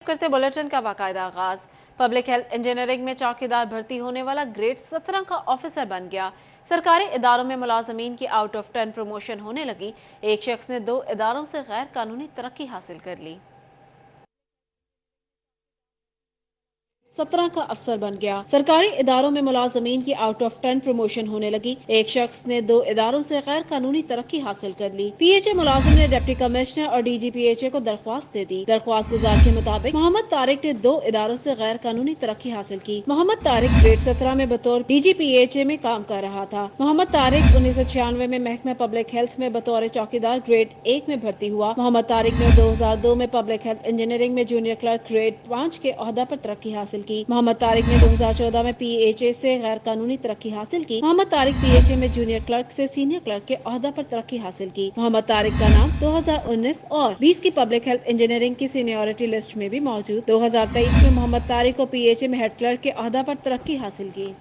करते बुलेटिन का बाकायदा आगाज। पब्लिक हेल्थ इंजीनियरिंग में चौकीदार भर्ती होने वाला ग्रेड 17 का ऑफिसर बन गया। सरकारी इदारों में मुलाजमीन की आउट ऑफ 10 प्रमोशन होने लगी। एक शख्स ने 2 इदारों से गैर कानूनी तरक्की हासिल कर ली। 17 का अफसर बन गया। सरकारी इदारों में मुलाजमीन की आउट ऑफ 10 प्रमोशन होने लगी। एक शख्स ने 2 इदारों से गैर कानूनी तरक्की हासिल कर ली। पीएचए मुलाजिम ने डिप्टी कमिश्नर और डीजी पीएचए को दरख्वास्त दे दी। दरख्वास्त गुजार के मुताबिक मोहम्मद तारिक ने 2 इदारों से गैर कानूनी तरक्की हासिल की। मोहम्मद तारिक ग्रेड 17 में बतौर डीजी पीएचए में काम कर रहा था। मोहम्मद तारिक 1996 में महकमा पब्लिक हेल्थ में बतौर चौकीदार ग्रेड 1 में भर्ती हुआ। मोहम्मद तारिक ने 2002 में पब्लिक हेल्थ इंजीनियरिंग में जूनियर क्लर्क ग्रेड 5 के ओहदा पर तरक्की हासिल की। मोहम्मद तारिक ने 2014 में पीएचए से गैर कानूनी तरक्की हासिल की। मोहम्मद तारिक पीएचए में जूनियर क्लर्क से सीनियर क्लर्क के ओहदा पर तरक्की हासिल की। मोहम्मद तारिक का नाम 2019 और 20 की पब्लिक हेल्थ इंजीनियरिंग की सीनियरिटी लिस्ट में भी मौजूद। 2023 में मोहम्मद तारिक को पीएचए में हेड क्लर्क के ओहदा पर तरक्की हासिल की।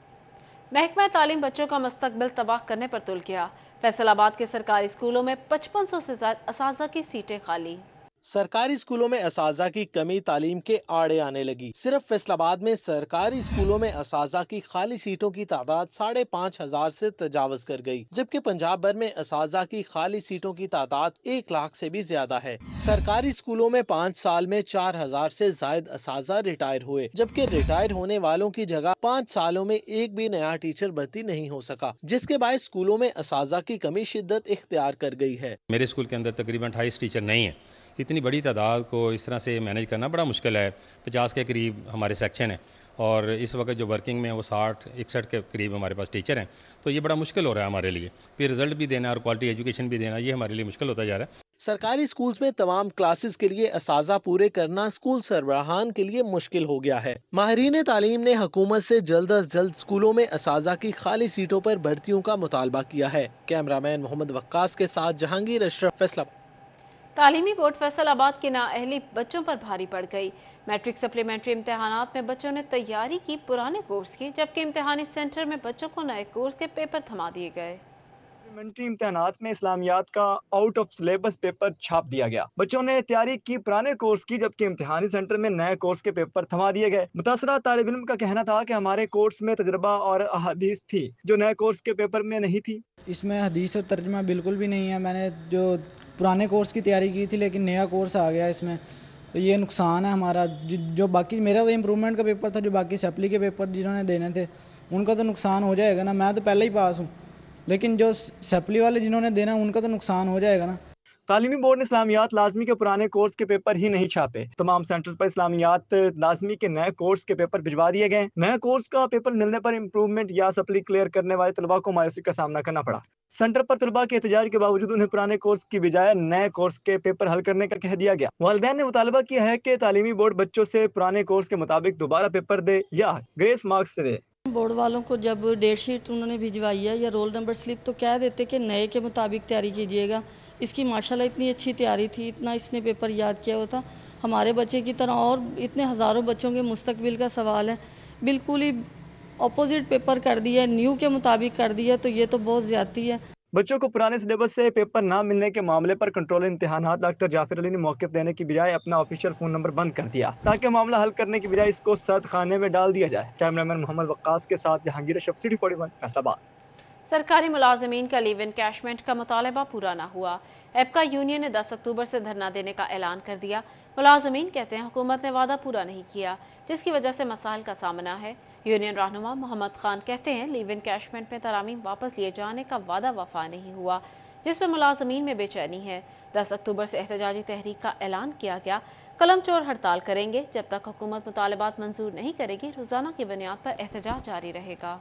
महकमा तालीम बच्चों का मुस्तकबिल तबाह करने पर तुल गया। फैसलाबाद के सरकारी स्कूलों में 5500 से ज्यादा असातिज़ा की सीटें खाली। सरकारी स्कूलों में असातिज़ा की कमी तालीम के आड़े आने लगी। सिर्फ फैसलाबाद में सरकारी स्कूलों में असातिज़ा की खाली सीटों की तादाद 5,500 से तजावज कर गई, जबकि पंजाब भर में असातिज़ा की खाली सीटों की तादाद 1 लाख से भी ज्यादा है। सरकारी स्कूलों में 5 साल में 4,000 से जायद असातिज़ा रिटायर हुए, जबकि रिटायर होने वालों की जगह 5 सालों में एक भी नया टीचर भर्ती नहीं हो सका, जिसके बाद स्कूलों में असातिज़ा की कमी शिद्दत इख्तियार कर गई है। मेरे स्कूल के अंदर तकरीबन 28 टीचर नहीं है। इतनी बड़ी तादाद को इस तरह से मैनेज करना बड़ा मुश्किल है। 50 के करीब हमारे सेक्शन है और इस वक्त जो वर्किंग में वो 60-61 के करीब हमारे पास टीचर हैं, तो ये बड़ा मुश्किल हो रहा है हमारे लिए। फिर रिजल्ट भी देना और क्वालिटी एजुकेशन भी देना, ये हमारे लिए मुश्किल होता जा रहा है। सरकारी स्कूल्स में तमाम क्लासेस के लिए असातिज़ा पूरे करना स्कूल सरबराहान के लिए मुश्किल हो गया है। माहिरीन तालीम ने हुकूमत से जल्द अज जल्द स्कूलों में असातिज़ा की खाली सीटों पर भर्तियों का मुतालबा किया है। कैमरामैन मोहम्मद वक्कास के साथ जहांगीर अशरफ, फैसलाबाद। तालीमी बोर्ड फैसलाबाद की नाअहली बच्चों पर भारी पड़ गई। मैट्रिक सप्लीमेंट्री इम्तहानात में बच्चों ने तैयारी की पुराने कोर्स की, जबकि इम्तहानी सेंटर में बच्चों को नए कोर्स के पेपर थमा दिए गए। सप्लीमेंट्री इम्तहानात में इस्लामियात का आउट ऑफ सिलेबस पेपर छाप दिया गया। बच्चों ने तैयारी की पुराने कोर्स की, जबकि इम्तहानी सेंटर में नए कोर्स के पेपर थमा दिए गए। मुतासरा तालिब इल्म का कहना था कि हमारे कोर्स में तजर्बा और अहादीस थी जो नए कोर्स के पेपर में नहीं थी। इसमें हदीस और तर्जमा बिल्कुल भी नहीं है। मैंने जो पुराने कोर्स की तैयारी की थी, लेकिन नया कोर्स आ गया इसमें, तो ये नुकसान है हमारा। जो बाकी मेरा तो इम्प्रूवमेंट का पेपर था, जो बाकी सप्ली के पेपर जिन्होंने देने थे उनका तो नुकसान हो जाएगा ना। मैं तो पहले ही पास हूँ, लेकिन जो सप्ली वाले जिन्होंने देना उनका तो नुकसान हो जाएगा ना। तालीमी बोर्ड ने इस्लामियात लाजमी के पुराने कोर्स के पेपर ही नहीं छापे। तमाम सेंटर्स पर इस्लामियात लाजमी के नए कोर्स के पेपर भिजवा दिए गए। नए कोर्स का पेपर मिलने पर इम्प्रूवमेंट या सप्ली क्लियर करने वाले तलबा को मायूसी का सामना करना पड़ा। सेंटर पर तलबा के एहतजाज के बावजूद उन्हें पुराने कोर्स की बजाय नए कोर्स के पेपर हल करने का कह दिया गया। वालिदैन ने मुतालबा किया है कि तालीमी बोर्ड बच्चों से पुराने कोर्स के मुताबिक दोबारा पेपर दे या ग्रेस मार्क्स से दे। बोर्ड वालों को जब डेट शीट उन्होंने भिजवाई है या रोल नंबर स्लिप, तो कह देते कि नए के मुताबिक तैयारी कीजिएगा। इसकी माशाल्लाह इतनी अच्छी तैयारी थी, इतना इसने पेपर याद किया हुआ था हमारे बच्चे की तरह, और इतने हज़ारों बच्चों के मुस्तकबिल का सवाल है। बिल्कुल ही अपोजिट पेपर कर दिया है, न्यू के मुताबिक कर दिया, तो ये तो बहुत ज़्यादती है। बच्चों को पुराने सिलेबस से पेपर ना मिलने के मामले पर कंट्रोलर इम्तिहानात डॉक्टर जाफर अली ने मौक़िफ़ देने की बजाय अपना ऑफिशियल फ़ोन नंबर बंद कर दिया, ताकि मामला हल करने की बजाय इसको सख्त खाने में डाल दिया जाए। कैमरामैन मोहम्मद वक्कास के साथ जहांगीर अशरफ, सिटी 41, फैसलाबाद। सरकारी मुलाजमीन का लीव इनकैशमेंट का मुतालबा पूरा न हुआ। एपका यूनियन ने 10 अक्टूबर से धरना देने का ऐलान कर दिया। मुलाजमीन कहते हैं हुकूमत ने वादा पूरा नहीं किया, जिसकी वजह से मसाइल का सामना है। यूनियन रहनुमा मोहम्मद खान कहते हैं लीव इनकैशमेंट में तरामीम वापस लिए जाने का वादा वफा नहीं हुआ, जिस पर मुलाजमीन में बेचैनी है। 10 अक्टूबर से एहतजाजी तहरीक का ऐलान किया गया। कलम चोर हड़ताल करेंगे जब तक हुकूमत मुतालबात मंजूर नहीं करेगी। रोजाना की बुनियाद पर एहतजाज जारी रहेगा।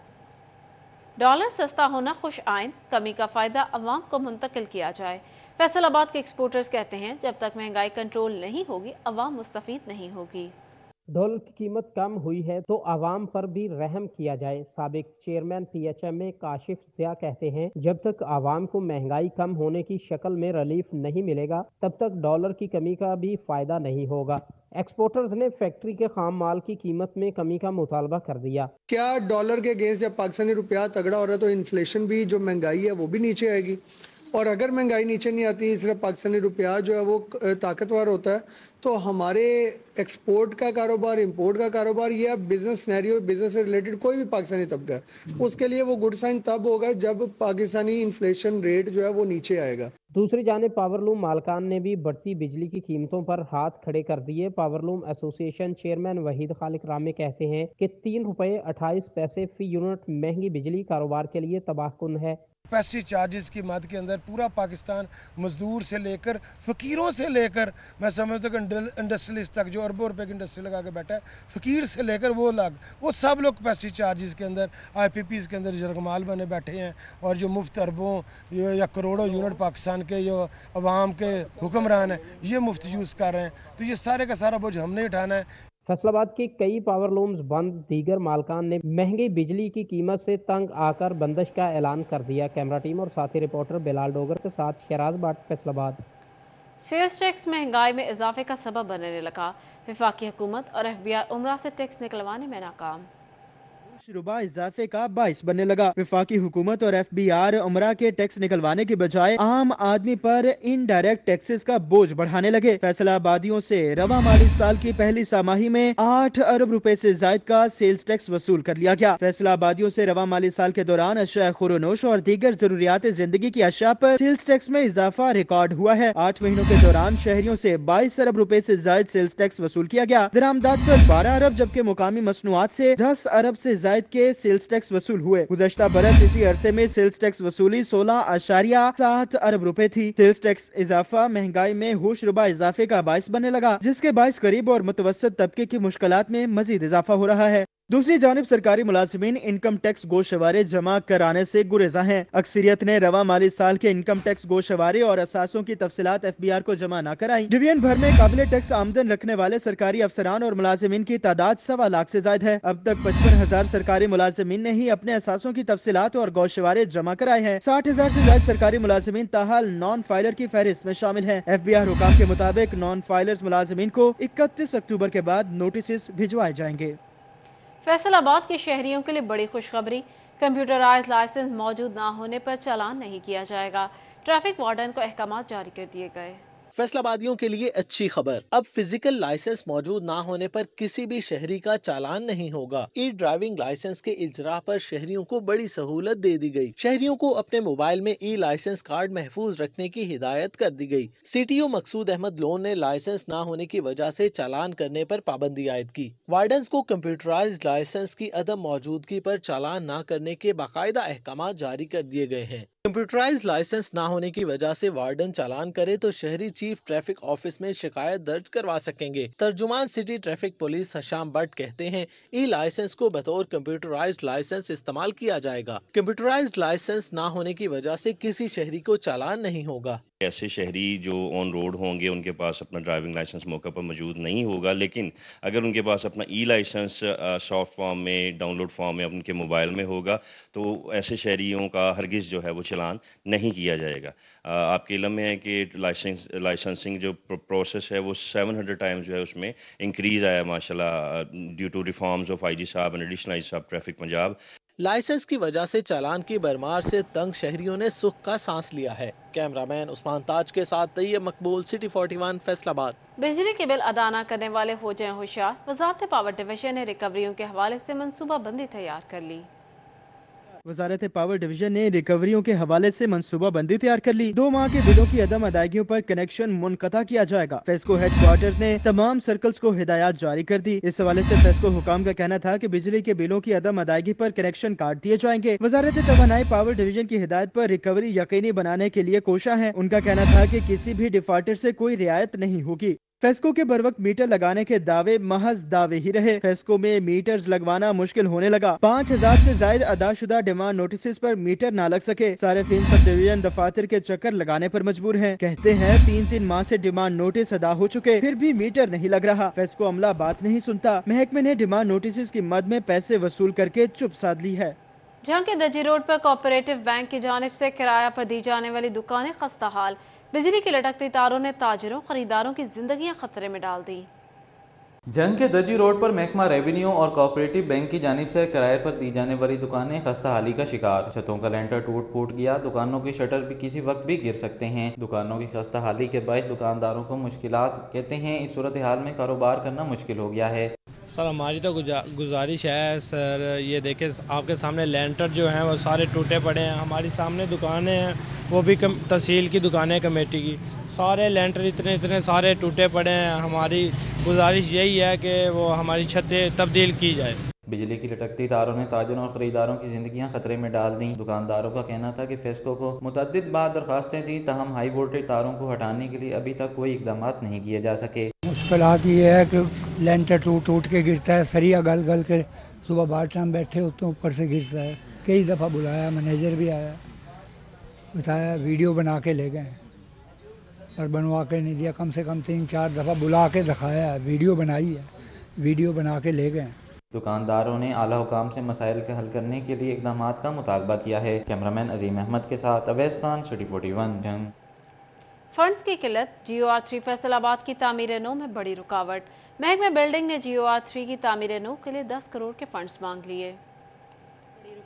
डॉलर सस्ता होना खुश आइन, कमी का फायदा अवाम को मुंतकिल किया जाए। फैसलाबाद के एक्सपोर्टर्स कहते हैं जब तक महंगाई कंट्रोल नहीं होगी अवाम मुस्तफीद नहीं होगी। डॉलर की कीमत कम हुई है तो आवाम पर भी रहम किया जाए। साबिक चेयरमैन पीएचएमए काशिफ ज़िया कहते हैं जब तक आवाम को महंगाई कम होने की शक्ल में रिलीफ नहीं मिलेगा तब तक डॉलर की कमी का भी फायदा नहीं होगा। एक्सपोर्टर्स ने फैक्ट्री के खाम माल की कीमत में कमी का मुतालबा कर दिया। क्या डॉलर के अगेंस्ट जब पाकिस्तानी रुपया तगड़ा हो रहा है तो इन्फ्लेशन भी, जो महंगाई है वो भी नीचे आएगी? اور اگر مہنگائی نیچے نہیں آتی، صرف پاکستانی روپیہ جو ہے وہ طاقتور ہوتا ہے، تو ہمارے ایکسپورٹ کا کاروبار، امپورٹ کا کاروبار یا بزنس سینیریو، بزنس سے ریلیٹڈ کوئی بھی پاکستانی طبقہ ہے، اس کے لیے وہ گڈ سائن تب ہوگا جب پاکستانی انفلیشن ریٹ جو ہے وہ نیچے آئے گا۔ دوسری جانب پاور لوم مالکان نے بھی بڑھتی بجلی کی قیمتوں پر ہاتھ کھڑے کر دیے۔ پاور لوم ایسوسی ایشن چیئرمین وحید خالق رامے کہتے ہیں کہ 3 روپے 28 پیسے فی یونٹ مہنگی بجلی کاروبار کے لیے تباہ کن ہے۔ پیسٹی چارجز کی مد کے اندر پورا پاکستان مزدور سے لے کر فقیروں سے لے کر میں سمجھتا ہوں کہ انڈسٹریلسٹ تک جو اربوں روپے کی انڈسٹری لگا کے بیٹھا ہے، فقیر سے لے کر وہ سب لوگ پیسٹی چارجز کے اندر، آئی پی پیز کے اندر جرگمال بنے بیٹھے ہیں، اور جو مفت اربوں یا کروڑوں یونٹ پاکستان کے جو عوام کے حکمران ہیں یہ مفت یوز کر رہے ہیں، تو یہ سارے کا سارا بوجھ ہم نے اٹھانا ہے۔ فیصل آباد کے کئی پاور لومز بند، دیگر مالکان نے مہنگی بجلی کی قیمت سے تنگ آ کر بندش کا اعلان کر دیا۔ کیمرہ ٹیم اور ساتھی رپورٹر بلال ڈوگر کے ساتھ شہراز بٹ، فیصل آباد۔ سیلز ٹیکس مہنگائی میں اضافے کا سبب بننے لگا۔ وفاقی حکومت اور ایف بی آر عمرہ سے ٹیکس نکلوانے میں ناکام۔ شربہ اضافے کا باعث بننے لگا۔ وفاقی حکومت اور ایف بی آر عمرہ کے ٹیکس نکلوانے کے بجائے عام آدمی پر انڈائریکٹ ٹیکسز کا بوجھ بڑھانے لگے۔ فیصل آبادیوں سے رواں مالی سال کی پہلی ساماہی میں 8 ارب روپے سے زائد کا سیلز ٹیکس وصول کر لیا گیا۔ فیصل آبادیوں سے رواں مالی سال کے دوران اشیاء خورونوش اور دیگر ضروریات زندگی کی اشیاء پر سیلز ٹیکس میں اضافہ ریکارڈ ہوا ہے۔ 8 مہینوں کے دوران شہریوں سے 22 ارب روپے سے زائد سیلز ٹیکس وصول کیا گیا۔ درآمدات پر 12 ارب جبکہ مقامی مصنوعات سے 10 ارب سے زائد کے سیلز ٹیکس وصول ہوئے۔ گزشتہ برس اسی عرصے میں سیلز ٹیکس وصولی 16.7 ارب روپے تھی۔ سیلز ٹیکس اضافہ مہنگائی میں ہوش ربا اضافے کا باعث بننے لگا، جس کے باعث غریب اور متوسط طبقے کی مشکلات میں مزید اضافہ ہو رہا ہے۔ دوسری جانب سرکاری ملازمین انکم ٹیکس گوشوارے جمع کرانے سے گریزاں ہیں۔ اکثریت نے رواں مالی سال کے انکم ٹیکس گوشوارے اور اثاثوں کی تفصیلات ایف بی آر کو جمع نہ کرائیں۔ ڈویژن بھر میں قابل ٹیکس آمدن رکھنے والے سرکاری افسران اور ملازمین کی تعداد 1.25 لاکھ سے زائد ہے۔ اب تک 55,000 سرکاری ملازمین نے ہی اپنے اثاثوں کی تفصیلات اور گوشوارے جمع کرائے ہیں۔ 60,000 سے زائد سرکاری ملازمین تاحال نان فائلر کی فہرست میں شامل ہیں۔ ایف بی آر حکام کے مطابق نان فائلرز ملازمین کو 31 اکتوبر کے بعد نوٹسز بھجوائے جائیں گے۔ فیصل آباد کے شہریوں کے لیے بڑی خوشخبری، کمپیوٹرائز لائسنس موجود نہ ہونے پر چالان نہیں کیا جائے گا۔ ٹریفک وارڈن کو احکامات جاری کر دیے گئے۔ فیصل آبادیوں کے لیے اچھی خبر، اب فزیکل لائسنس موجود نہ ہونے پر کسی بھی شہری کا چالان نہیں ہوگا۔ ای ڈرائیونگ لائسنس کے اجراء پر شہریوں کو بڑی سہولت دے دی گئی۔ شہریوں کو اپنے موبائل میں ای لائسنس کارڈ محفوظ رکھنے کی ہدایت کر دی گئی۔ سی ٹی او مقصود احمد لون نے لائسنس نہ ہونے کی وجہ سے چالان کرنے پر پابندی عائد کی۔ وارڈنز کو کمپیوٹرائزڈ لائسنس کی عدم موجودگی پر چالان نہ کرنے کے باقاعدہ احکامات جاری کر دیے گئے ہیں۔ کمپیوٹرائزڈ لائسنس نہ ہونے کی وجہ سے وارڈن چالان کرے تو شہری چیف ٹریفک آفس میں شکایت درج کروا سکیں گے۔ ترجمان city traffic police Hisham but کہتے ہیں ای لائسنس کو بطور کمپیوٹرائزڈ لائسنس استعمال کیا جائے گا۔ کمپیوٹرائزڈ لائسنس نہ ہونے کی وجہ سے کسی شہری کو چالان نہیں ہوگا۔ ایسے شہری جو آن روڈ ہوں گے ان کے پاس اپنا ڈرائیونگ لائسنس موقع پر موجود نہیں ہوگا، لیکن اگر ان کے پاس اپنا ای لائسنس سافٹ فارم میں ڈاؤن لوڈ فارم میں ان کے موبائل میں ہوگا تو ایسے شہریوں کا ہرگز جو ہے وہ چلان نہیں کیا جائے گا۔ آپ کے علم میں ہے کہ لائسنسنگ جو پروسیس ہے وہ 700 ٹائمز جو ہے اس میں انکریز آیا ماشاءاللہ ڈیو ٹو ریفارمز آف آئی جی صاحب اینڈ ایڈیشنل آئی جی صاحب ٹریفک پنجاب۔ لائسنس کی وجہ سے چالان کی برمار سے تنگ شہریوں نے سکھ کا سانس لیا ہے۔ کیمرہ مین عثمان تاج کے ساتھ طیب مقبول، سٹی 41 فیصل آباد۔ بجلی کے بل ادا نہ کرنے والے ہو جائیں ہوشیار، وزارت پاور ڈویژن نے ریکوریوں کے حوالے سے منصوبہ بندی تیار کر لی۔ وزارت پاور ڈویژن نے ریکوریوں کے حوالے سے منصوبہ بندی تیار کر لی۔ 2 ماہ کے بلوں کی عدم ادائیگیوں پر کنیکشن منقطع کیا جائے گا۔ فیسکو ہیڈ کوارٹرز نے تمام سرکلز کو ہدایات جاری کر دی۔ اس حوالے سے فیسکو حکام کا کہنا تھا کہ بجلی کے بلوں کی عدم ادائیگی پر کنیکشن کاٹ دیے جائیں گے۔ وزارت توانائی پاور ڈویژن کی ہدایت پر ریکوری یقینی بنانے کے لیے کوشاں ہے۔ ان کا کہنا تھا کہ کسی بھی ڈیفالٹر سے کوئی رعایت نہیں ہوگی۔ فیسکو کے بروقت میٹر لگانے کے دعوے محض دعوے ہی رہے۔ فیسکو میں میٹرز لگوانا مشکل ہونے لگا۔ 5,000 سے زائد ادا شدہ ڈیمانڈ نوٹسز پر میٹر نہ لگ سکے۔ صارفین سب ڈویژن دفاتر کے چکر لگانے پر مجبور ہیں۔ کہتے ہیں 3 ماہ سے ڈیمانڈ نوٹس ادا ہو چکے، پھر بھی میٹر نہیں لگ رہا۔ فیسکو عملہ بات نہیں سنتا۔ محکمے نے ڈیمانڈ نوٹسز کی مد میں پیسے وصول کر کے چپ سادھ لی ہے۔ جہاں کے دجی روڈ پر کوآپریٹو بینک کی جانب سے کرایہ پر دی جانے والی دکانیں خستہ حال، بجلی کی لٹکتی تاروں نے تاجروں خریداروں کی زندگیاں خطرے میں ڈال دی۔ जंग के दर्जी रोड पर महकमा रेवेन्यू और कोऑपरेटिव बैंक की जानिब से किराए पर दी जाने वाली दुकानें खस्ताहाली का शिकार। छतों का लेंटर टूट फूट गया, दुकानों की शटर भी किसी वक्त भी गिर सकते हैं। दुकानों की खस्ताहाली के बायस दुकानदारों को मुश्किलात कहते हैं इस सूरत हाल में कारोबार करना मुश्किल हो गया है। सर हमारी तो गुजारिश है सर, ये देखें आपके सामने लेंटर जो हैं वो सारे टूटे पड़े हैं। हमारी सामने दुकानें हैं, वो भी तहसील की दुकानें कमेटी की, सारे लेंटर इतने सारे टूटे पड़े हैं। हमारी गुजारिश यही है कि वो हमारी छतें तब्दील की जाए। बिजली की लटकती तारों ने ताजरों और खरीदारों की जिंदगियां खतरे में डाल दी। दुकानदारों का कहना था कि फेस्को को मुतअद्दिद बार दरखास्तें दी, ताहम हाई वोल्टेज तारों को हटाने के लिए अभी तक कोई इकदाम नहीं किए जा सके। मुश्किलात ये है कि लेंटर टूट के गिरता है, सरिया गल के सुबह बार टाइम बैठे होते हैं ऊपर से गिरता है। कई दफ़ा बुलाया, मैनेजर भी आया, बताया, वीडियो बना के ले गए और बनवा के नहीं दिया। कम से कम 3-4 दफ़ा बुला के दिखाया है, वीडियो बनाई है, वीडियो बना के ले गए। दुकानदारों ने आला हुकाम से मसाइल के हल करने के लिए इकदाम का मुतालबा किया है। कैमरामैन अजीम अहमद के साथ अवैस खान, सिटी 41 जंग। फंड्स की किल्लत, GOR3 फैसलाबाद की तामीर नौ में बड़ी रुकावट। महकमा बिल्डिंग ने GOR3 की तामीर नौ के लिए 10 करोड़ के फंड्स मांग लिए।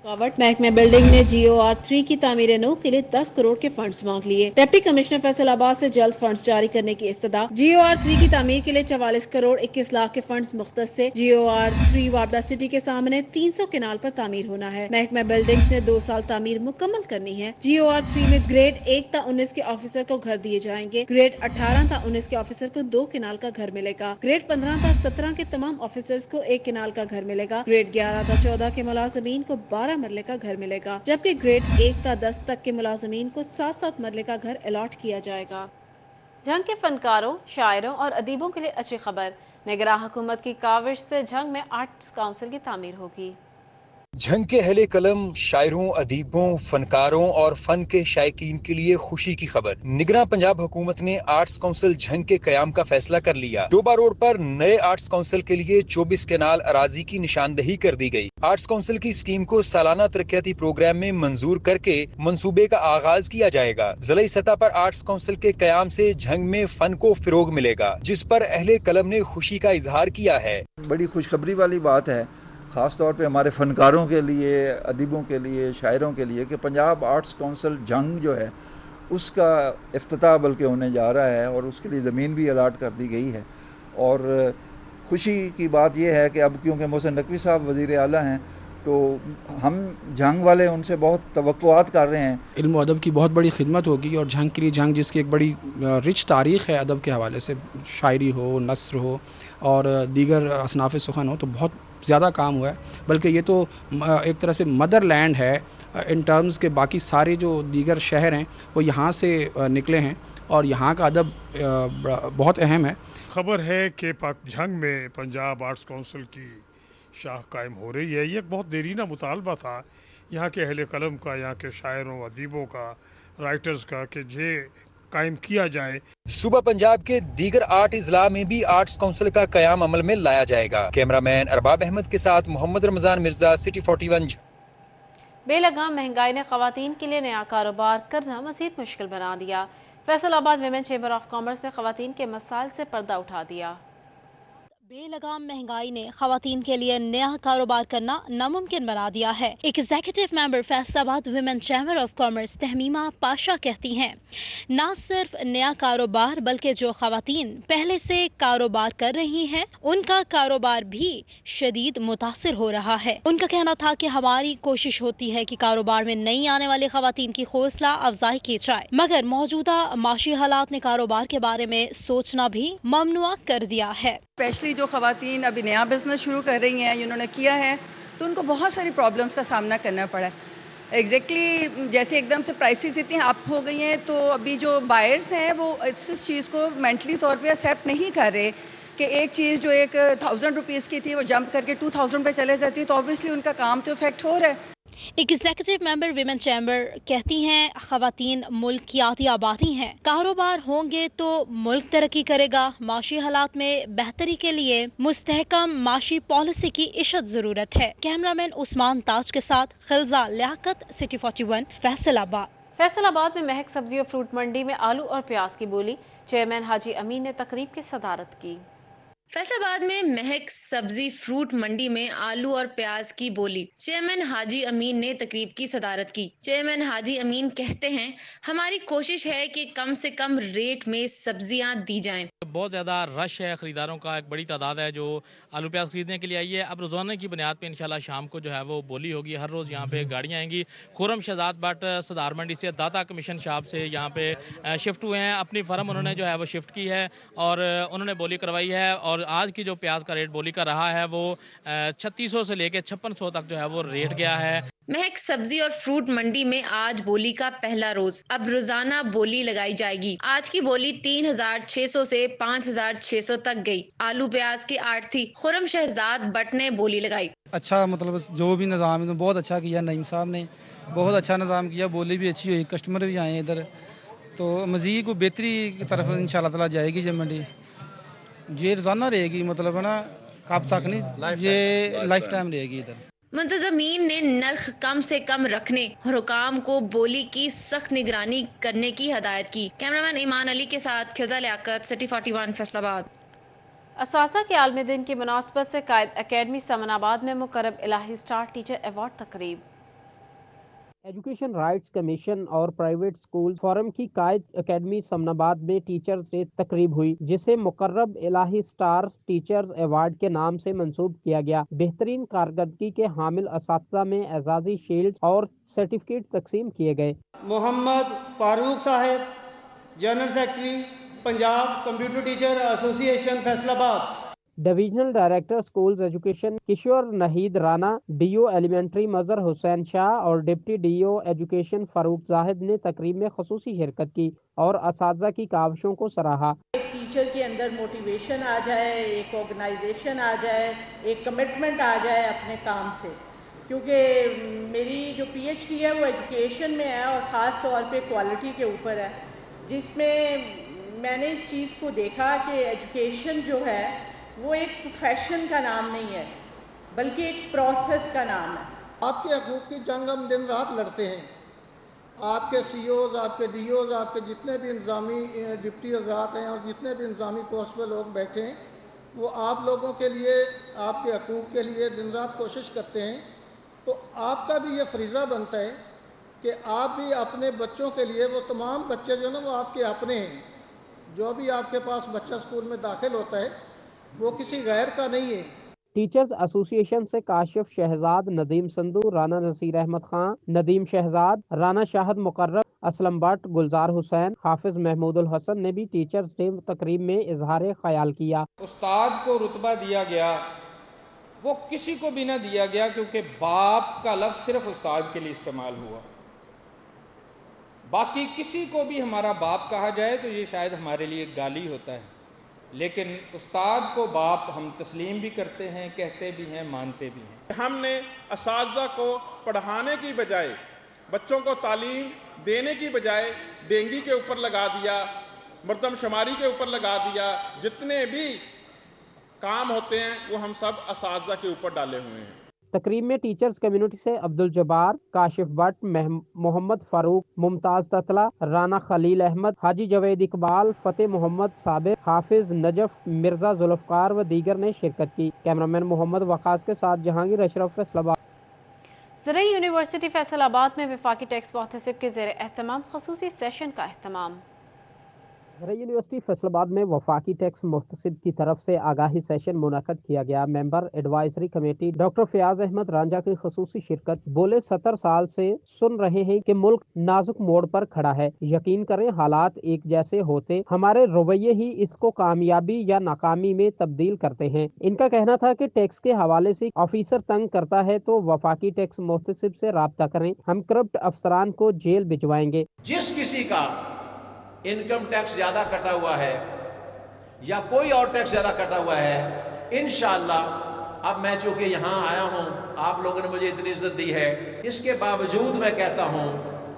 रुकावट, महकमा बिल्डिंग ने GOR3 की तामीर नौ के लिए 10 करोड़ के फंड्स मांग लिए। डिप्टी कमिश्नर फैसलाबाद से जल्द फंड्स जारी करने की इस्तदा। GOR3 की तामीर के लिए 44 करोड़ 21 लाख के फंड्स मुख्तस से। GOR3 वापडा सिटी के सामने 300 केनाल पर तामीर होना है। महकमा बिल्डिंग्स ने 2 साल तामीर मुकम्मल करनी है। GOR3 में ग्रेड 1 ता 19 के ऑफिसर को घर दिए जाएंगे। ग्रेड 18 ता 19 के ऑफिसर को 2 केनाल का घर मिलेगा। ग्रेड 15 ता 17 के तमाम ऑफिसर्स को 1 केनाल का घर मिलेगा। ग्रेड 11 ता 14 के मुलाजमीन को 12 मरले का घर मिलेगा, जबकि ग्रेड 1 ता 10 तक के मुलाजमीन को 7-7 मरले का घर अलॉट किया जाएगा। जंग के फनकारों, शायरों और अदीबों के लिए अच्छी खबर, निगरां हुकूमत की काविश से जंग में आर्ट्स काउंसिल की तामीर होगी। जंग के अहले कलम, शायरों, अदीबों, फनकारों और फन के शायकीन के लिए खुशी की खबर। निगरां पंजाब हुकूमत ने आर्ट्स काउंसिल जंग के कयाम का फैसला कर लिया। डोबा रोड पर नए आर्ट्स काउंसिल के लिए 24 केनाल अराजी की निशानदही कर दी गई। आर्ट्स काउंसिल की स्कीम को सालाना तरक्याती प्रोग्राम में मंजूर करके मंसूबे का आगाज किया जाएगा। जिला सतह पर आर्ट्स काउंसिल के कयाम से जंग में फन को फिरोग मिलेगा, जिस पर अहले कलम ने खुशी का इजहार किया है। बड़ी खुशखबरी वाली बात है, ख़ास तौर पे हमारे फ़नकारों के लिए, अदीबों के लिए, शायरों के लिए कि पंजाब आर्ट्स काउंसिल जंग जो है उसका इफ्तिताह बल्कि होने जा रहा है और उसके लिए ज़मीन भी अलाट कर दी गई है। और खुशी की बात यह है कि अब क्योंकि मोहसिन नकवी साहब वज़ीर आला हैं तो हम जंग वाले उनसे बहुत तवक्कुआत कर रहे हैं। इल्म और अदब की बहुत बड़ी खिदमत होगी और जंग के लिए जंग जिसकी एक बड़ी रिच तारीख़ है अदब के हवाले से, शायरी हो, नस्र हो और दीगर असनाफ़ सुखन हो, तो बहुत ज़्यादा काम हुआ है। बल्कि ये तो एक तरह से मदर लैंड है इन टर्म्स के, बाकी सारे जो दीगर शहर हैं वो यहाँ से निकले हैं और यहाँ का अदब बहुत अहम है। खबर है कि जंग में पंजाब आर्ट्स काउंसिल की शाह कायम हो रही है। ये एक बहुत देरीना मुतालबा था यहाँ के अहले कलम का, यहाँ के शायरों, अदीबों का, राइटर्स का कि ये कायम किया जाए। सूबा पंजाब के दीगर 8 अजला में भी आर्ट्स काउंसिल का कयाम अमल में लाया जाएगा। कैमरामैन अरबाब अहमद के साथ मोहम्मद रमजान मिर्जा, सिटी 41। बेलगाम महंगाई ने खवातीन के लिए नया कारोबार करना मजीद मुश्किल बना दिया। Faisalabad women chamber of commerce ने खवातीन के मसाइल से पर्दा उठा दिया। बेलगाम महंगाई ने खवातीन के लिए नया कारोबार करना नामुमकिन बना दिया है। Executive member Faisalabad women chamber of commerce Tahmima Pasha कहती हैं, न सिर्फ नया कारोबार बल्कि जो खवातीन पहले से कारोबार कर रही हैं उनका कारोबार भी शदीद मुतासिर हो रहा है। उनका कहना था कि हमारी कोशिश होती है कि कारोबार में नई आने वाली खवातीन की हौसला अफजाई की जाए, मगर मौजूदा माशी हालात ने कारोबार के बारे में सोचना भी ममनुआ कर दिया है। स्पेशली जो खवातीन अभी नया बिजनेस शुरू कर रही हैं, इन्होंने किया है तो उनको बहुत सारी प्रॉब्लम्स का सामना करना पड़ा है। एग्जैक्टली जैसे एकदम से प्राइसेस इतनी अप हो गई हैं तो अभी जो बायर्स हैं वो इस चीज़ को मेंटली तौर पे एक्सेप्ट नहीं कर रहे कि एक चीज़ जो एक 1000 रुपीज़ की थी वो जंप करके 2000 पे चले जाती है, तो ऑब्वियसली उनका काम तो इफेक्ट हो रहा है। एग्जीक्यूटिव मेंबर विमेन चैम्बर कहती हैं, खवातीन मुल्क की आधी आबादी हैं, कारोबार होंगे तो मुल्क तरक्की करेगा। माशी हालात में बेहतरी के लिए मुस्तहकम माशी पॉलिसी की इशद जरूरत है। कैमरामैन उस्मान ताज के साथ खिलजा लियाकत, सिटी 41 फैसलाबाद। फैसलाबाद में महक सब्जी और फ्रूट मंडी में आलू और प्याज की बोली, चेयरमैन हाजी अमीन ने तकरीब की सदारत की। फैसलाबाद में महक सब्जी फ्रूट मंडी में आलू और प्याज की बोली। चेयरमैन हाजी अमीन ने तकरीब की सदारत की। चेयरमैन हाजी अमीन कहते हैं, हमारी कोशिश है कि कम से कम रेट में सब्जियां दी जाएं। बहुत ज़्यादा रश है, ख़रीदारों का एक बड़ी तादाद है जो आलू प्याज खरीदने के लिए आई है। अब रोज़ाना की बुनियाद पे इंशाल्लाह शाम को जो है वो बोली होगी। हर रोज़ यहाँ पे गाड़ियाँ आएंगी। खुर्रम शहजाद भट्ट सदार मंडी से दाता कमीशन शॉप से यहाँ पे शिफ्ट हुए हैं। अपनी फर्म उन्होंने जो है वो शिफ्ट की है और उन्होंने बोली करवाई है। और आज की जो प्याज का रेट बोली का रहा है वो 3600 से लेके 5600 तक जो है वो रेट गया है। महक सब्जी और फ्रूट मंडी में आज बोली का पहला रोज। अब रोजाना बोली लगाई जाएगी। आज की बोली 3600 से 5600 तक गई। आलू प्याज की आढ़ती खुर्रम शहजाद भट्ट ने बोली लगाई। अच्छा, मतलब जो भी निज़ाम है बहुत अच्छा किया, नईम साहब ने बहुत अच्छा निज़ाम किया, बोली भी अच्छी हुई, कस्टमर भी आए इधर, तो मज़ीद को बेहतरी की तरफ इंशाल्लाह ताला जाएगी ये मंडी। ये रोजाना रहेगी, मतलब है ना, कब तक नहीं, ये लाइफ टाइम रहेगी इधर। मुंतज़मीन ने नर्ख कम से कम रखने और हुकाम को बोली की सख्त निगरानी करने की हदायत की। कैमरामैन ईमान अली के साथ खिज़ा लियाकत, सिटी 41 फैसलाबाद। असासा के आलमी दिन की मुनासबत से कायद अकेडमी समनाबाद में मुकर्रब इलाही स्टार टीचर अवार्ड तकरीब। एजुकेशन राइट्स कमीशन और प्राइवेट स्कूल फोरम की कायद अकेडमी समनाबाद में टीचर्स डे तकरीब हुई, जिसे मुकर्रब इलाही स्टार टीचर्स अवार्ड के नाम से मंसूब किया गया। बेहतरीन कारकर्दगी के हामिल असातिज़ा में एजाजी शील्ड और सर्टिफिकेट तकसीम किए गए। Mohammad Farooq sahab, general secretary Punjab computer teacher association Faisalabad. Divisional director schools education Kishore Naheed Rana, DO elementary Mazhar Hussain Shah और deputy DO education Farooq Zahid ने तकरीब में खसूसी शिरकत की और असातिज़ा की काविशों को सराहा। एक टीचर के अंदर मोटिवेशन आ जाए, एक ऑर्गेनाइजेशन आ जाए, एक कमिटमेंट आ जाए अपने काम से, क्योंकि मेरी जो पीएचडी है वो एजुकेशन में है और ख़ास तौर पे क्वालिटी के ऊपर है, जिसमें मैंने इस चीज़ को देखा कि एजुकेशन जो है वो एक प्रोफेशन का नाम नहीं है, बल्कि एक प्रोसेस का नाम है। आपके हकूक़ की जंग हम दिन रात लड़ते हैं। आपके सीओज, आपके डीओज, आपके जितने भी इंतजामी डिप्टी हज़रात हैं और जितने भी इंतजामी पोस्ट पर लोग बैठे हैं, वो आप लोगों के लिए, आपके हकूक़ के लिए दिन रात कोशिश करते हैं। तो आपका भी ये फरीज़ा बनता है कि आप भी अपने बच्चों के लिए, वो तमाम बच्चे जो ना वो आपके अपने हैं। जो भी आपके पास बच्चा स्कूल में दाखिल होता है वो किसी गैर का नहीं है। टीचर्स एसोसिएशन से काशिफ शहजाद, नदीम संधू, राना नसीर अहमद खान, नदीम शहजाद, राना शाहद मुकर्रम, असलम भट्ट, गुलजार हुसैन, हाफिज महमूदुल हसन ने भी टीचर्स डे तकरीब में इजहार ख्याल किया। उस्ताद को रुतबा दिया गया वो किसी को भी ना दिया गया, क्योंकि बाप का लफ्ज सिर्फ उस्ताद के लिए इस्तेमाल हुआ। बाकी किसी को भी हमारा बाप कहा जाए तो ये शायद हमारे लिए गाली होता है, लेकिन उस्ताद को बाप हम तस्लीम भी करते हैं, कहते भी हैं, मानते भी हैं। हमने असातिज़ा को पढ़ाने की बजाय, बच्चों को तालीम देने की बजाय डेंगी के ऊपर लगा दिया, मर्दमशुमारी के ऊपर लगा दिया। जितने भी काम होते हैं वो हम सब असातिज़ा के ऊपर डाले हुए हैं। तकरीब में टीचर्स कम्युनिटी से अब्दुल जब्बार, काशिफ भट्ट, मोहम्मद फारूक, मुमताज ततला, राना खलील अहमद, हाजी जवेद इकबाल, फतेह मोहम्मद साबिर, हाफिज नजफ, मिर्जा जुल्फकार व दीगर ने शिरकत की। कैमरामैन मोहम्मद वकास के साथ जहांगीर अशरफ फैसलाबाद। ज़रई यूनिवर्सिटी फैसलाबाद में वफाकी टैक्स मुहतसिब के ज़ेर एहतमाम खसूसी सेशन का एहतमाम। ज़रई यूनिवर्सिटी फैसलाबाद में वफाकी टैक्स मुहतसिब की तरफ से आगाही सेशन मुनक़द किया गया। Member advisory committee doctor Fayaz Ahmad Ranjha की खसूसी शिरकत। बोले 70 साल से सुन रहे हैं कि मुल्क नाजुक मोड़ पर खड़ा है। यकीन करें हालात एक जैसे होते हमारे रवैये ही इसको कामयाबी या नाकामी में तब्दील करते हैं। इनका कहना था कि टैक्स के हवाले से ऑफिसर तंग करता है तो वफाकी टैक्स मुहतसिब से राब्ता करें, हम करप्ट अफसरान को जेल भिजवाएंगे। जिस किसी का इनकम टैक्स ज्यादा कटा हुआ है या कोई और टैक्स ज्यादा कटा हुआ है, इंशाअल्लाह अब मैं चूंकि यहां आया हूं, आप लोगों ने मुझे इतनी इज्जत दी है, इसके बावजूद मैं कहता हूं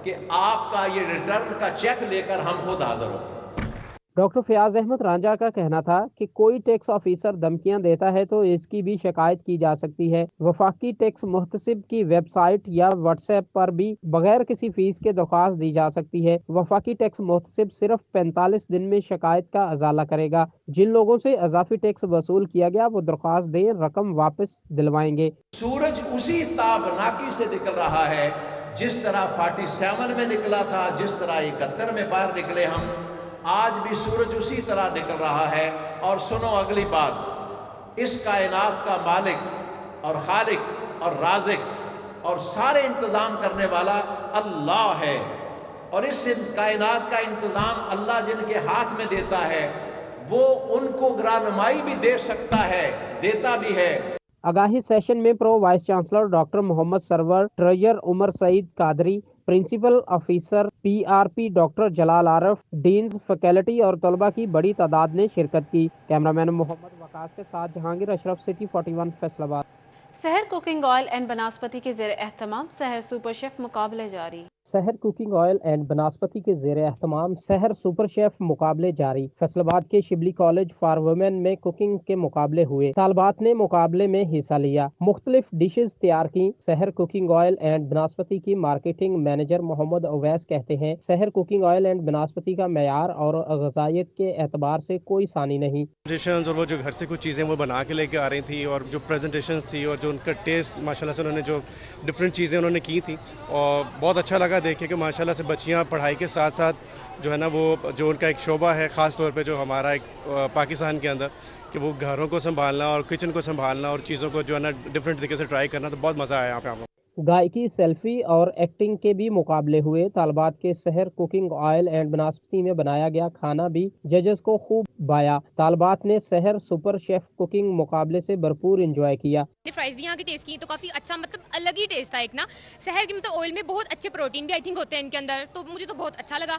कि आपका ये रिटर्न का चेक लेकर हम खुद हाजिर हो। डॉक्टर फयाज अहमद रांझा का कहना था कि कोई टैक्स ऑफिसर धमकियां देता है तो इसकी भी शिकायत की जा सकती है। वफाकी टैक्स मुहतसिब की वेबसाइट या व्हाट्सएप पर भी बगैर किसी फीस के दरख्वास्त दी जा सकती है। वफाकी टैक्स मुहतसिब सिर्फ 45 दिन में शिकायत का अजाला करेगा। जिन लोगों से इजाफी टैक्स वसूल किया गया वो दरख्वास्त दें, रकम वापस दिलवाएंगे। सूरज उसी ताबनाकी से निकल रहा है जिस तरह 47 में निकला था, जिस तरह 71 में बाहर निकले हम, आज भी सूरज उसी तरह निकल रहा है। और सुनो अगली बात, इस कायनात का मालिक और खालिक और राज़िक और सारे इंतजाम करने वाला अल्लाह है। और इस कायनात का इंतजाम अल्लाह जिनके हाथ में देता है वो उनको रहनुमाई भी दे सकता है, देता भी है। आगाही सेशन में pro vice chancellor doctor Mohammad Sarwar, treasurer Umar Saeed Qadri, principal officer PRP doctor Jalal Arif, deans, faculty और तलबा की बड़ी तादाद ने शिरकत की। कैमरामैन मोहम्मद वकास के साथ जहांगीर अशरफ, सिटी 41 फैसलाबाद। शहर कुकिंग ऑयल एंड बनास्पति के ज़ेर एहतमाम शहर सुपर शेफ मुकाबले जारी। शहर कुकिंग ऑयल एंड बनास्पति के ज़ेर एहतमाम शहर सुपर शेफ मुकाबले जारी। फैसलाबाद के शिबली कॉलेज फॉर वुमेन में कुकिंग के मुकाबले हुए। तालबात ने मुकाबले में हिस्सा लिया, मुख्तलिफ डिशेज तैयार की। शहर कुकिंग ऑयल एंड बनास्पति की मार्केटिंग मैनेजर मोहम्मद अवैस कहते हैं, शहर कुकिंग ऑयल एंड बनास्पति का मेयार और ग़िज़ाइयत के एतबार से कोई सानी नहीं। और वो जो घर से कुछ चीज़ें वो बना के लेके आ रही थी और जो प्रेजेंटेशन थी और जो उनका टेस्ट माशाल्लाह से उन्होंने जो डिफरेंट चीज़ें उन्होंने की थी और बहुत अच्छा लगा देखे कि माशाल्लाह से बच्चियां पढ़ाई के साथ साथ जो है ना वो जो उनका एक शोबा है ख़ास तौर पे जो हमारा एक पाकिस्तान के अंदर कि वो घरों को संभालना और किचन को संभालना और चीज़ों को जो है ना डिफरेंट तरीके से ट्राई करना, तो बहुत मज़ा आया यहाँ पे हम। गायकी, सेल्फी और एक्टिंग के भी मुकाबले हुए। तालबात के शहर कुकिंग ऑयल एंड बनास्पति में बनाया गया खाना भी जजेस को खूब भाया। तालबात ने शहर सुपर शेफ कुकिंग मुकाबले से भरपूर एंजॉय किया। फ्राइज भी यहाँ की टेस्ट की तो काफी अच्छा, मतलब अलग ही टेस्ट था एक ना। शहर की मतलब ऑयल में बहुत अच्छे प्रोटीन भी आई थिंक होते हैं इनके अंदर, तो मुझे तो बहुत अच्छा लगा।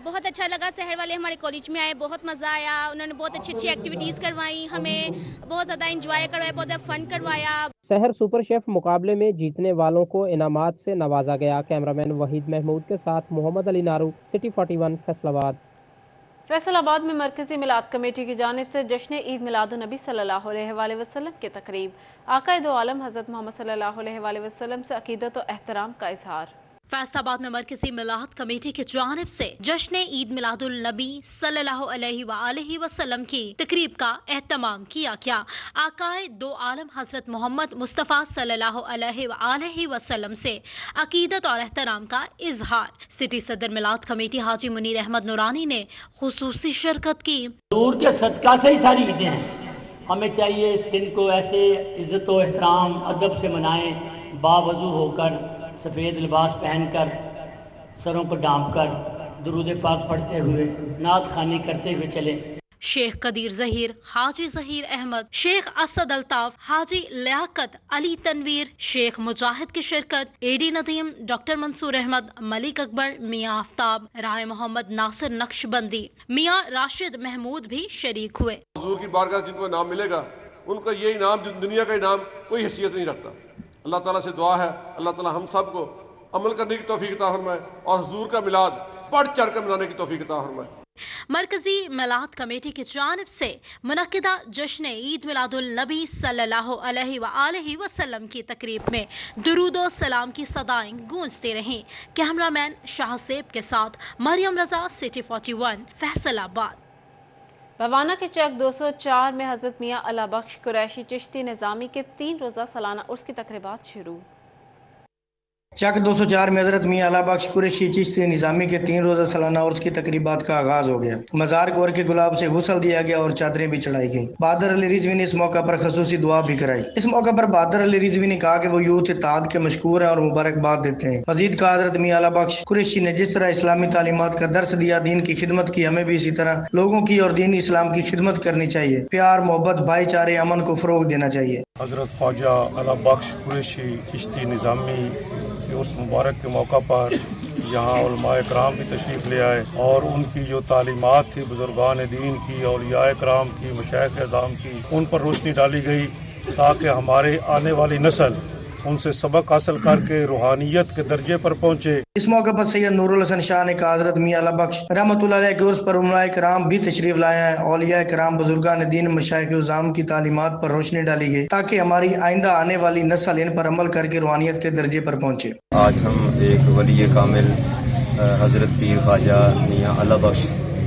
बहुत अच्छा लगा। शहर वाले हमारे कॉलेज में आए, बहुत मजा आया। उन्होंने बहुत अच्छी अच्छी एक्टिविटीज करवाई, हमें बहुत ज्यादा एंजॉय करवाया, बहुत ज्यादा फन करवाया। शहर सुपर शेफ मुकाबले में जीतने वालों को इनामात से नवाजा गया। कैमरामैन वहीद महमूद के साथ मोहम्मद अली नारू, सिटी 41 फैसलाबाद। फैसलाबाद में मरकजी मिलाद कमेटी की जानिब से जश्न ईद मिलादुन नबी सल्लल्लाहु अलैहि वसल्लम की तकरीब। आकाए दो आलम हज़रत मोहम्मद सल्लल्लाहु अलैहि वसल्लम से अकीदत और एहतराम का इजहार। फैसलाबाद में मरकजी मिलाद कमेटी की जानिब से जश्न ईद मिलादुल नबी सल्लल्लाहु अलैहि वसल्लम की तकरीब का एहतमाम किया गया। आकाए दो आलम हजरत मोहम्मद मुस्तफ़ा सल्लल्लाहु अलैहि वसल्लम से अकीदत और एहतराम का इजहार। सिटी सदर मिलाद कमेटी हाजी मुनीर अहमद नूरानी ने खुसूसी शिरकत की। दूर के सदका से ही सारी ईदें हैं, हमें चाहिए इस दिन को ऐसे इज्जत व एहतराम अदब से मनाएं, बावजू होकर, सफ़ेद लिबास पहनकर, सरों को ढांपकर, दुरूद पाक पढ़ते हुए, नात खानी करते हुए चले। शेख कदीर जहीर, हाजी जहीर अहमद, शेख असद अल्ताफ, हाजी लियाकत अली तनवीर, शेख मुजाहिद की शिरकत, एडी नदीम, डॉक्टर मंसूर अहमद, मलिक अकबर, मियाँ आफ्ताब, राय मोहम्मद नासिर नक्शबंदी, मियाँ राशिद महमूद भी शरीक हुए। हुजूर की बारगाह जिनको इनाम मिलेगा उनका ये इनाम दुनिया का इनाम कोई हैसियत नहीं रखता। अल्लाह ताला से दुआ है अल्लाह ताला हम सब को अमल करने की तौफीक अता फरमाए और हुजूर का मिलाद बढ़ चढ़ कर मनाने की तौफीक अता फरमाए। मरकजी मिलाद कमेटी की जानिब से मुनक्किदा जश्न ईद मिलादुल नबी सल्लल्लाहु अलैहि वसल्लम की तकरीब में दुरूदो सलाम की सदाएं गूंजती रहीं। कैमरामैन शाहसेब के साथ मरियम रजा, सिटी 41 फैसलाबाद। बवाना के चक 204 में हजरत मियाँ अला बख्श कुरैशी चिश्ती निज़ामी के 3 रोज़ा सालाना उर्स की तकरीबात शुरू। चक 204 में हजरत मियाँ अला बख्श कुरैशी चिश्ती निज़ामी के 3 रोज़ा सालाना उर्स की तकरीबात का आगाज हो गया। मज़ार गोर के गुलाब से गुसल दिया गया और चादरें भी चढ़ाई गई। बहादुर अली रिजवी ने इस मौका पर खसूसी दुआ भी कराई। इस मौका पर बहादुर अली रिजवी ने कहा कि वो यूथ इत्तेहाद के मशकूर हैं और मुबारकबाद देते हैं। मजीद कहा, हजरत मियाँ अला बख्श कुरैशी ने जिस तरह इस्लामी तालीमात का दर्स दिया, दीन की खिदमत की, हमें भी इसी तरह लोगों की और दीन इस्लाम की खिदमत करनी चाहिए। प्यार, मोहब्बत, भाईचारे, अमन को फरोग देना चाहिए। हजरत ख्वाजा अला बख्श कुरैशी चिश्ती निज़ामी के उस मुबारक के मौका पर यहाँ उलमाए कराम भी तशरीफ़ ले आए और उनकी जो तालीमात थी बुजुर्गान दीन की, औलियाए कराम की, मशाइख अज़ाम की, उन पर रोशनी डाली गई ताकि हमारे आने वाली नस्ल उनसे सबक हासिल करके रूहानियत के दर्जे पर पहुँचे। इस मौके पर सैयद नूरुल हसन शाह ने कहा हज़रत मियां अला बख्श रहमतुल्लाह अलैह के उर्स पर उलमाए कराम भी तशरीफ लाए हैं। औलिया कराम बुजुर्गान दीन मशाइख उज़ाम की तालीमात पर रोशनी डाली गई ताकि हमारी आइंदा आने वाली नस्ल इन पर अमल करके रूहानियत के दर्जे पर पहुँचे। आज हम एक वली कामिल हज़रत पीर ख्वाजा मियां अला बख्श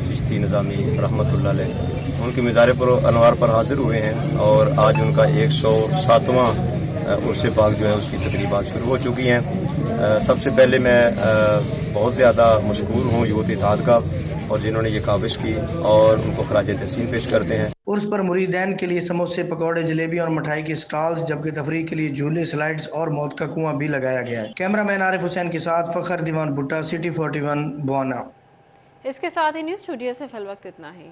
चिश्ती निज़ामी रहमतुल्लाह अलैह उनके मज़ार पर अनवार पर हाजिर हुए हैं और आज उनका 107वां उर्स पाक जो है उसकी तकरीबात शुरू हो चुकी हैं। सबसे पहले मैं बहुत ज़्यादा मशकूर हूँ यूथ इत्तेहाद का और जिन्होंने ये काविश की और उनको खराज तहसीन पेश करते हैं। उर्स पर मुरीदैन के लिए समोसे, पकौड़े, जलेबी और मिठाई की स्टॉल्स जबकि तफरीह के लिए झूले, स्लाइड्स और मौत का कुआं भी लगाया गया है। कैमरामैन आरिफ हुसैन के साथ फखर दीवान भुट्टा, सिटी 41 बुआना। इसके साथ ही न्यूज़ स्टूडियो से फिल वक्त इतना ही।